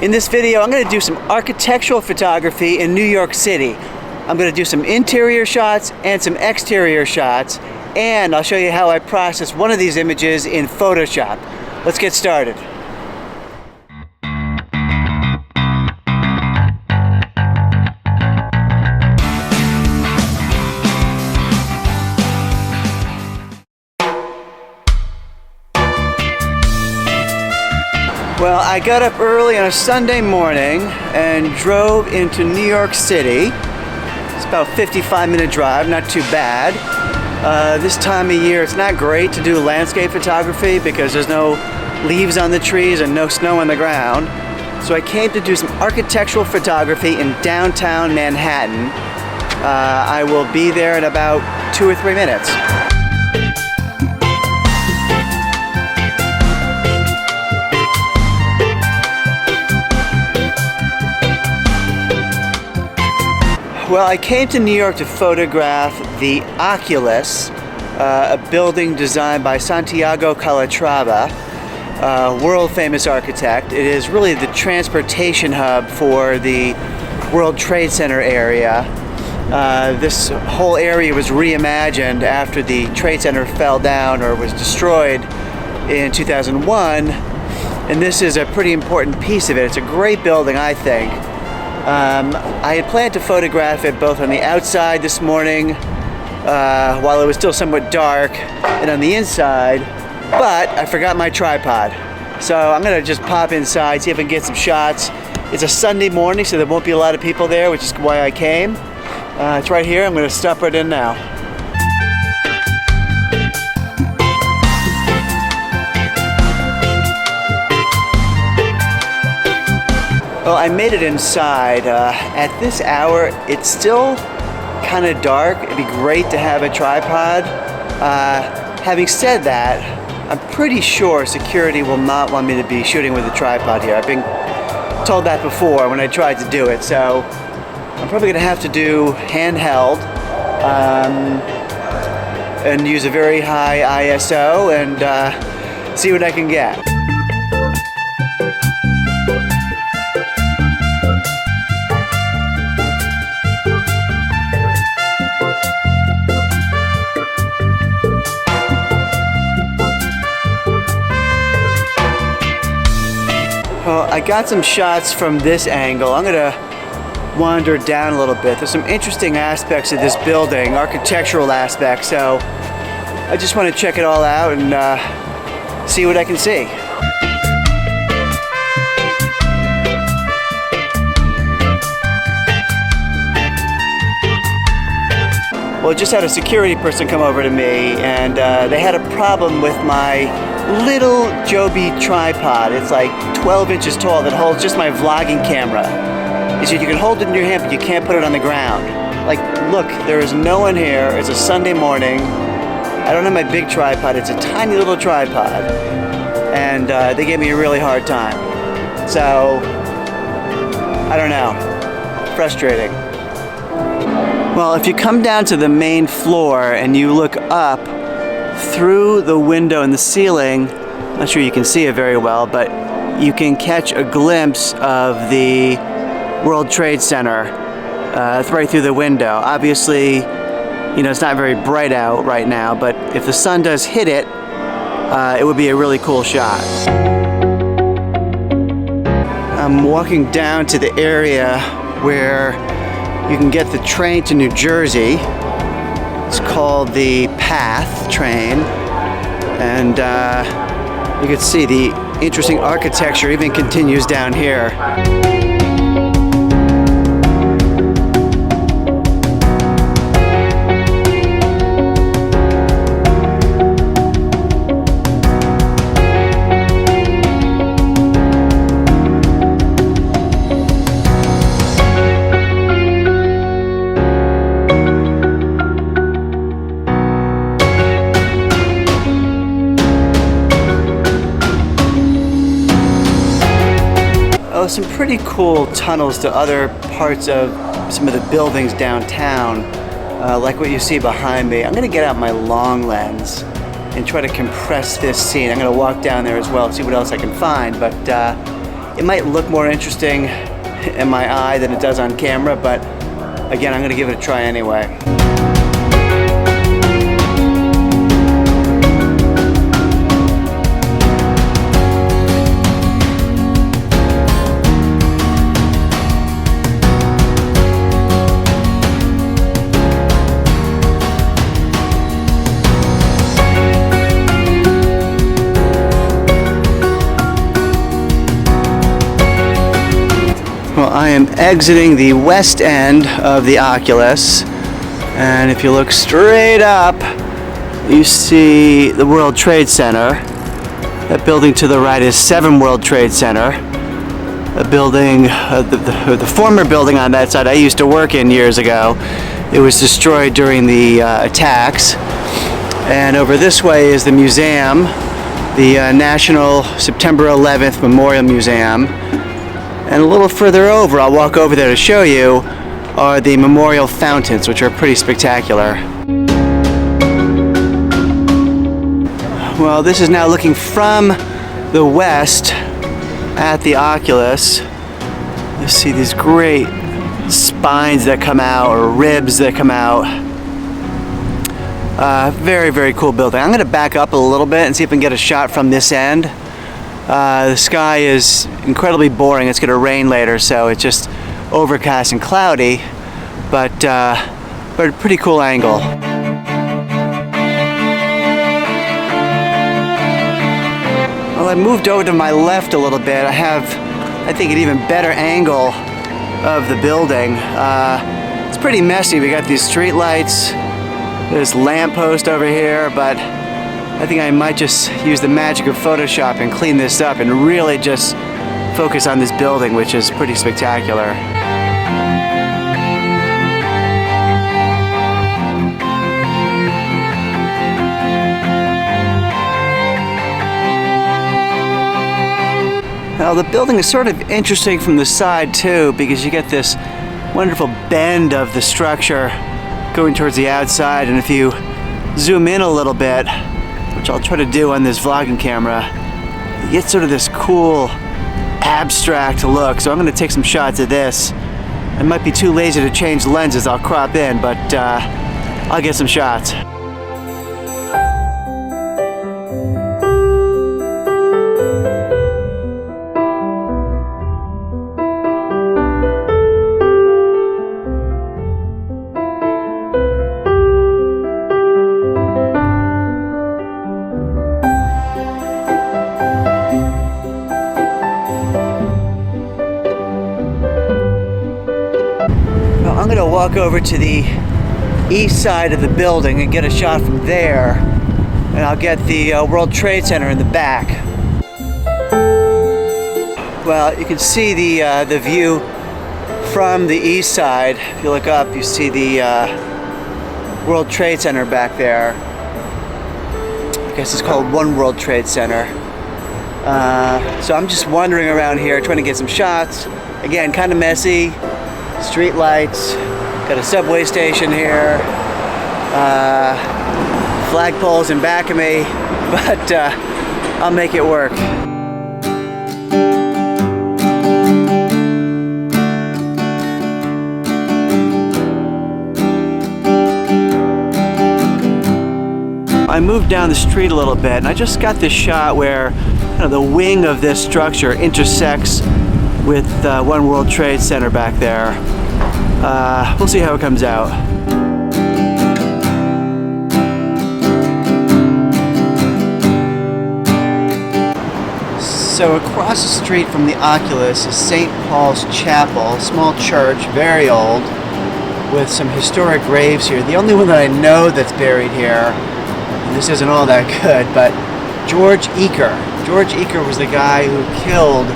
In this video, I'm going to do some architectural photography in New York City. I'm going to do some interior shots and some exterior shots, and I'll show you how I process one of these images in Photoshop. Let's get started. Well, I got up early on a Sunday morning and drove into New York City. It's about a 55-minute drive, not too bad. This time of year, it's not great to do landscape photography because there's no leaves on the trees and no snow on the ground. So I came to do some architectural photography in downtown Manhattan. I will be there in about 2 or 3 minutes. Well, I came to New York to photograph the Oculus, a building designed by Santiago Calatrava, a world-famous architect. It is really the transportation hub for the World Trade Center area. This whole area was reimagined after the Trade Center fell down or was destroyed in 2001, and this is a pretty important piece of it. It's a great building, I think. I had planned to photograph it both on the outside this morning while it was still somewhat dark and on the inside, but I forgot my tripod. So I'm going to just pop inside, see if I can get some shots. It's a Sunday morning, so there won't be a lot of people there, which is why I came. It's right here. I'm going to stop right in now. Well, I made it inside. At this hour, it's still kind of dark. It'd be great to have a tripod. Having said that, I'm pretty sure security will not want me to be shooting with a tripod here. I've been told that before when I tried to do it, so I'm probably going to have to do handheld and use a very high ISO and see what I can get. Well, I got some shots from this angle. I'm gonna wander down a little bit. There's some interesting aspects of this building, architectural aspects, so I just want to check it all out and see what I can see. Well, just had a security person come over to me, and they had a problem with my little Joby tripod. It's like 12 inches tall that holds just my vlogging camera. He said you can hold it in your hand, but you can't put it on the ground. Like, look, there is no one here. It's a Sunday morning. I don't have my big tripod. It's a tiny little tripod. And they gave me a really hard time. So, I don't know. Frustrating. Well, if you come down to the main floor and you look up through the window in the ceiling, I'm not sure you can see it very well, but you can catch a glimpse of the World Trade Center right through the window. Obviously, you know, it's not very bright out right now, but if the sun does hit it, it would be a really cool shot. I'm walking down to the area where you can get the train to New Jersey. It's called the Path train, and you can see the interesting architecture even continues down here. Some pretty cool tunnels to other parts of some of the buildings downtown, like what you see behind me. I'm going to get out my long lens and try to compress this scene. I'm going to walk down there as well, see what else I can find, but It might look more interesting in my eye than it does on camera, but again, I'm going to give it a try anyway. Well, I am exiting the west end of the Oculus, and if you look straight up, you see the World Trade Center. That building to the right is 7 World Trade Center. A building, the former building on that side I used to work in years ago. It was destroyed during the attacks. And over this way is the museum, the National September 11th Memorial Museum. And a little further over, I'll walk over there to show you, are the memorial fountains, which are pretty spectacular. Well, this is now looking from the west at the Oculus. You see these great spines that come out, or ribs that come out. Very, very cool building. I'm going to back up a little bit and see if I can get a shot from this end. The sky is incredibly boring. It's going to rain later, so it's just overcast and cloudy, but a pretty cool angle. Well, I moved over to my left a little bit. I have, I think, an even better angle of the building. It's pretty messy. We got these street lights. There's a lamppost over here, but I think I might just use the magic of Photoshop and clean this up and really just focus on this building, which is pretty spectacular. Now the building is sort of interesting from the side too, because you get this wonderful bend of the structure going towards the outside, and if you zoom in a little bit, which I'll try to do on this vlogging camera, you get sort of this cool abstract look. So I'm going to take some shots of this. I might be too lazy to change lenses. I'll crop in, but I'll get some shots. I'm going to walk over to the east side of the building and get a shot from there, and I'll get the World Trade Center in the back. Well, you can see the view from the east side. If you look up, you see the World Trade Center back there. I guess it's called One World Trade Center. So I'm just wandering around here trying to get some shots. Again, kind of messy. Street lights, got a subway station here, flagpoles in back of me, but I'll make it work. I moved down the street a little bit, and I just got this shot where the wing of this structure intersects with One World Trade Center back there. We'll see how it comes out. So across the street from the Oculus is St. Paul's Chapel, small church, very old, with some historic graves here. The only one that I know that's buried here, and this isn't all that good, but George Eaker. George Eaker was the guy who killed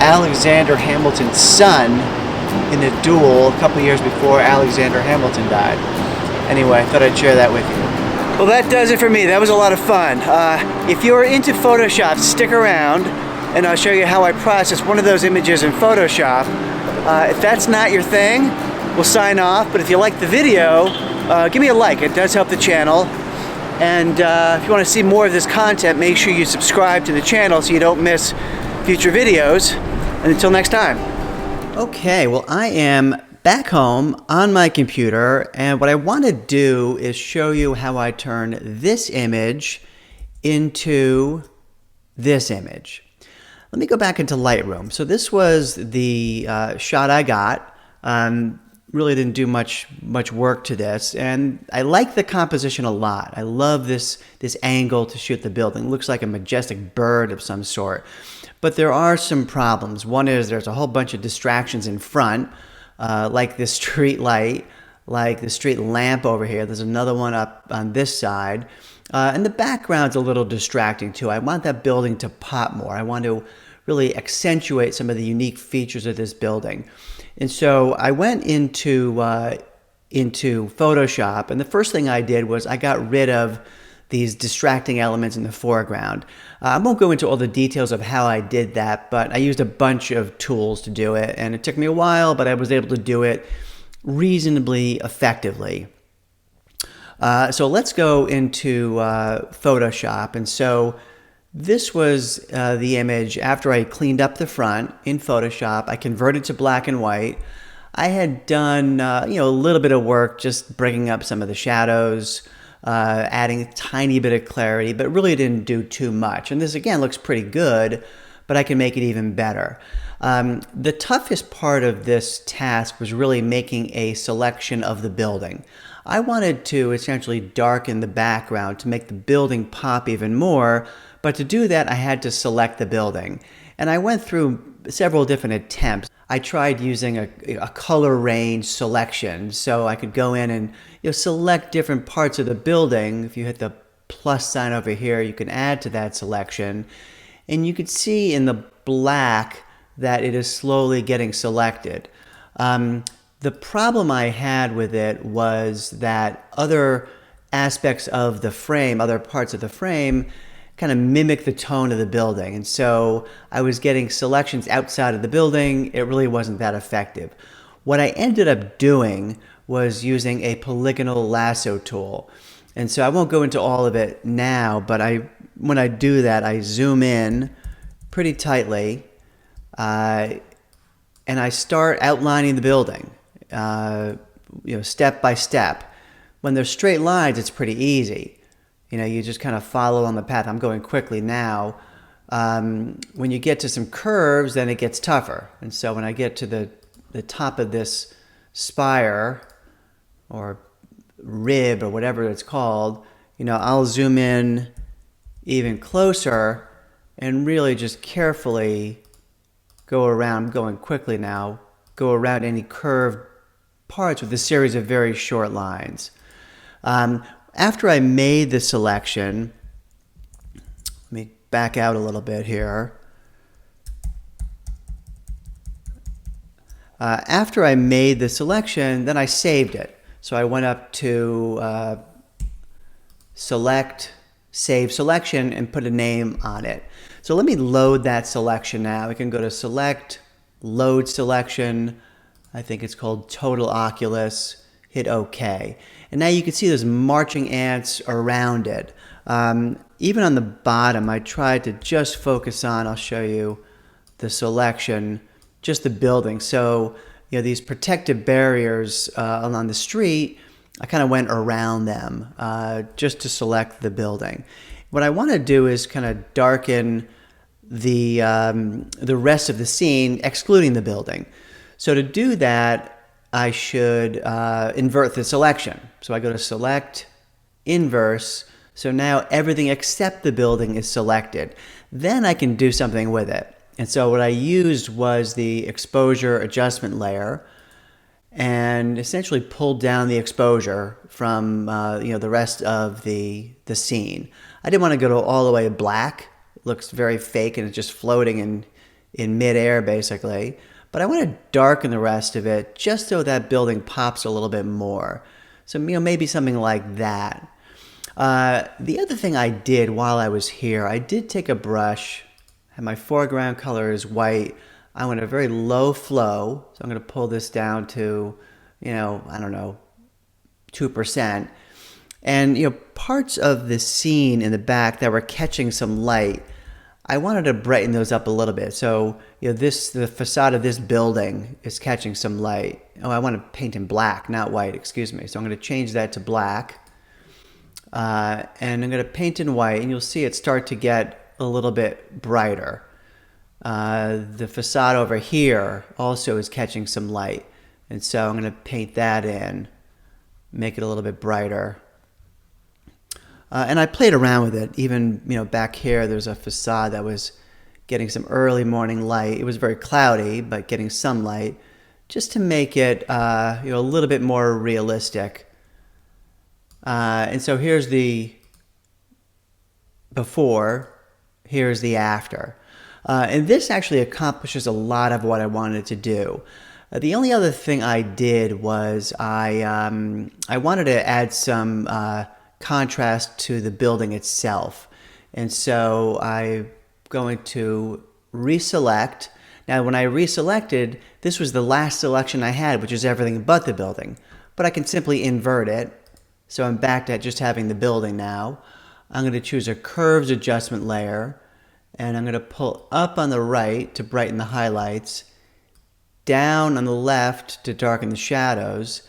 Alexander Hamilton's son in a duel a couple years before Alexander Hamilton died. Anyway, I thought I'd share that with you. Well, that does it for me. That was a lot of fun. If you're into Photoshop, stick around and I'll show you how I process one of those images in Photoshop. If that's not your thing, we'll sign off. But if you like the video, give me a like. It does help the channel. And if you want to see more of this content, make sure you subscribe to the channel so you don't miss future videos. And until next time. Okay, well, I am back home on my computer, and what I want to do is show you how I turn this image into this image. Let me go back into Lightroom. So this was the shot I got. Really didn't do much work to this, and I like the composition a lot. I love this angle to shoot the building. It looks like a majestic bird of some sort. But there are some problems. One is there's a whole bunch of distractions in front, like this street light, like the street lamp over here. There's another one up on this side. And the background's a little distracting too. I want that building to pop more. I want to really accentuate some of the unique features of this building. And so I went into Photoshop, and the first thing I did was I got rid of these distracting elements in the foreground. I won't go into all the details of how I did that, but I used a bunch of tools to do it, and it took me a while, but I was able to do it reasonably effectively. So let's go into Photoshop. And so this was the image after I cleaned up the front in Photoshop. I converted to black and white. I had done a little bit of work just bringing up some of the shadows, adding a tiny bit of clarity, but really didn't do too much. And this again looks pretty good, but I can make it even better. The toughest part of this task was really making a selection of the building. I wanted to essentially darken the background to make the building pop even more, but to do that I had to select the building. And I went through several different attempts. I tried using a color range selection, so I could go in and select different parts of the building. If you hit the plus sign over here, you can add to that selection. And you could see in the black that it is slowly getting selected. The problem I had with it was that other aspects of the frame, other parts of the frame, kind of mimic the tone of the building. And so I was getting selections outside of the building. It really wasn't that effective. What I ended up doing was using a polygonal lasso tool. And so I won't go into all of it now, but when I do that, I zoom in pretty tightly, and I start outlining the building, step by step. When there's straight lines, it's pretty easy. You just kind of follow on the path. I'm going quickly now. When you get to some curves, then it gets tougher. And so when I get to the top of this spire or rib or whatever it's called, I'll zoom in even closer and really just carefully go around. I'm going quickly now. Go around any curved parts with a series of very short lines. After I made the selection, let me back out a little bit here. After I made the selection, then I saved it. So I went up to Select, Save Selection, and put a name on it. So let me load that selection now. We can go to Select, Load Selection. I think it's called Total Oculus. Hit OK. And now you can see there's marching ants around it. Even on the bottom, I tried to just focus on, I'll show you the selection, just the building. So, these protective barriers along the street, I kind of went around them just to select the building. What I want to do is kind of darken the rest of the scene, excluding the building. So to do that, I should invert the selection. So I go to Select, Inverse. So now everything except the building is selected. Then I can do something with it. And so what I used was the exposure adjustment layer and essentially pulled down the exposure from the rest of the scene. I didn't want to go all the way black. It looks very fake and it's just floating in midair basically. But I want to darken the rest of it just so that building pops a little bit more. So maybe something like that. The other thing I did while I was here, I did take a brush, and my foreground color is white. I went a very low flow, so I'm going to pull this down to, I don't know, 2%. And parts of the scene in the back that were catching some light, I wanted to brighten those up a little bit. So, the facade of this building is catching some light. Oh, I want to paint in black, not white, excuse me. So I'm going to change that to black. And I'm going to paint in white, and you'll see it start to get a little bit brighter. The facade over here also is catching some light. And so I'm going to paint that in, make it a little bit brighter. And I played around with it. Even, back here, there's a facade that was getting some early morning light. It was very cloudy, but getting some light, just to make it, a little bit more realistic. And so here's the before, here's the after. And this actually accomplishes a lot of what I wanted to do. The only other thing I did was I wanted to add some contrast to the building itself. And so I'm going to reselect. Now, when I reselected, this was the last selection I had, which is everything but the building. But I can simply invert it. So I'm back to just having the building now. I'm going to choose a curves adjustment layer, and I'm going to pull up on the right to brighten the highlights, down on the left to darken the shadows.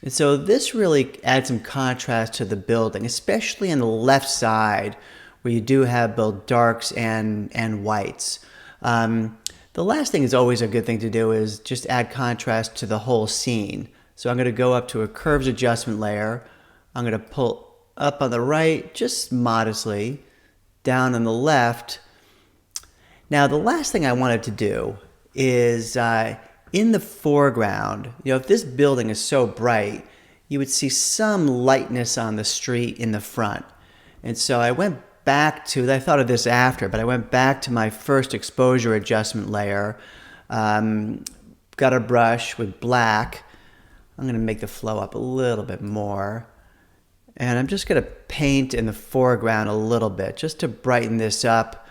And so this really adds some contrast to the building, especially on the left side where you do have both darks and whites. The last thing is always a good thing to do is just add contrast to the whole scene. So I'm going to go up to a curves adjustment layer. I'm going to pull up on the right just modestly, down on the left. Now the last thing I wanted to do is in the foreground, if this building is so bright, you would see some lightness on the street in the front. And so I went back to, I thought of this after, but I went back to my first exposure adjustment layer, got a brush with black. I'm going to make the flow up a little bit more. And I'm just going to paint in the foreground a little bit, just to brighten this up,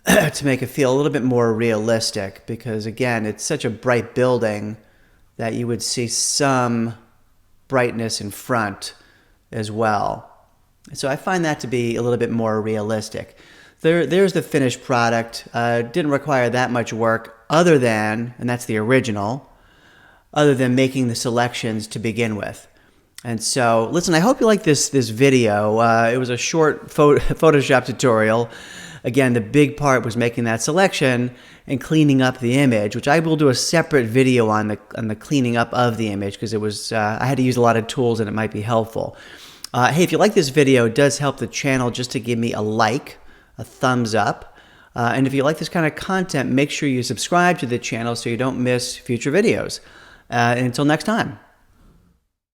to make it feel a little bit more realistic, because again, it's such a bright building that you would see some brightness in front as well. So I find that to be a little bit more realistic. There's the finished product. Didn't require that much work other than, and that's the original, other than making the selections to begin with. And so, listen, I hope you like this video. It was a short Photoshop tutorial. Again, the big part was making that selection and cleaning up the image, which I will do a separate video on the cleaning up of the image, because it was I had to use a lot of tools and it might be helpful. Hey, if you like this video, it does help the channel just to give me a like, a thumbs up. And if you like this kind of content, make sure you subscribe to the channel so you don't miss future videos. And until next time.